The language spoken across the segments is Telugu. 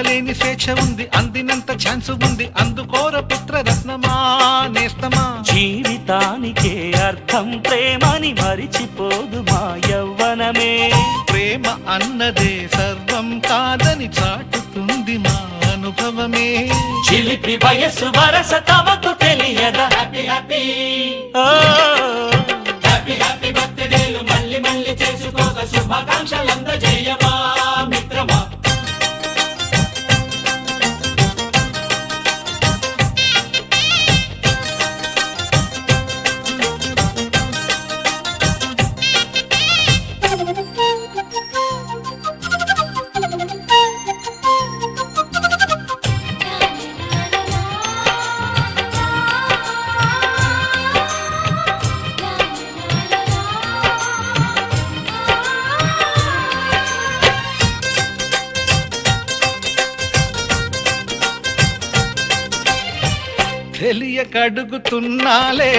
లేని స్వేచ్ఛ ఉంది, అందినంత ఛాన్స్ ఉంది, అందుకోర పుత్ర రత్నమా నేస్తమా. జీవితానికే అర్థం ప్రేమని మరిచిపోదు మా యవ్వనమే. ప్రేమ అన్నదే సర్వం కాదని చాటుతుంది మా అనుభవమే. చిలిపి వయసు వరస తమకు తెలియదా. హ్యాపీ హ్యాపీ హ్యాపీ హ్యాపీ బర్త్డేలు మళ్ళీ మళ్ళీ చేసుకోక శుభాకాంక్షలందజేయమా మిత్రమా. తెలియకడుగుతున్నాలే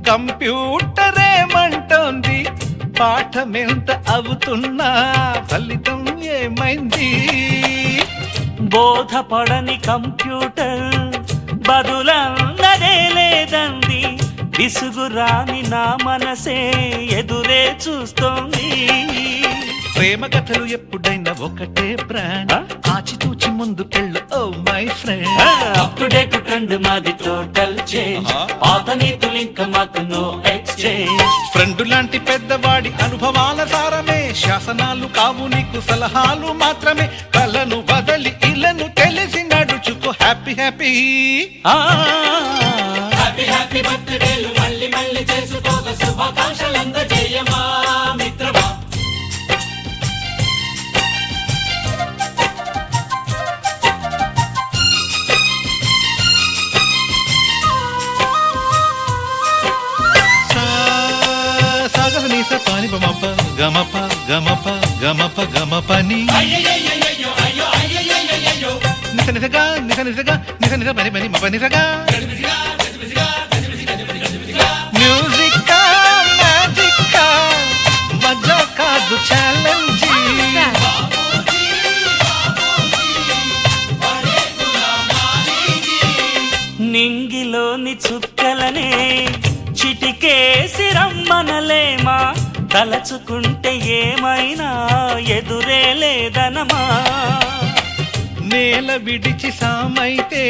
కంప్యూటరేమంటోంది, పాఠమెంత అవుతున్నా ఫలితం ఏమైంది. బోధపడని కంప్యూటర్ బదులన్నదే లేదంది, విసుగురాని నా మనసే ఎదురే చూస్తోంది. ప్రేమ కథలు ఎప్పుడైనా ఒకటే బ్రాండ్, ఆచితూచి ముందుకెళ్ళు oh my friend. Up to date trend మాది టోటల్ చేంజ్, పాత నీతులు ఇంకా మాకు నో ఎక్స్చేంజ్. ఫ్రెండ్ లాంటి పెద్దవాడి అనుభవాల సారమే, శాసనాలు కావు నీకు సలహాలు మాత్రమే. కలను వదలి ఇలను తెలిసి నడుచుకో హ్యాపీ హ్యాపీ హ్యాపీ హ్యాపీ బర్త్డేలు మళ్ళీ మళ్ళీ చేసుకోక శుభాకాంక్షలందజేయమా మిత్రమా. పాని బమప గమప గమప గమప గమపని నిస నిసగా నిస నిసగా నిస నిస పని పని మప నిసగా. మ్యూజిక్ మ్యాజిక్ మజా కాదు ఛాలెంజ్. నింగిలోని చుక్కలనే చిటికేసి రమ్మనలేమా, తలచుకుంటే ఏమైనా ఎదురే లేదనమా. నేల విడిచి సామైతే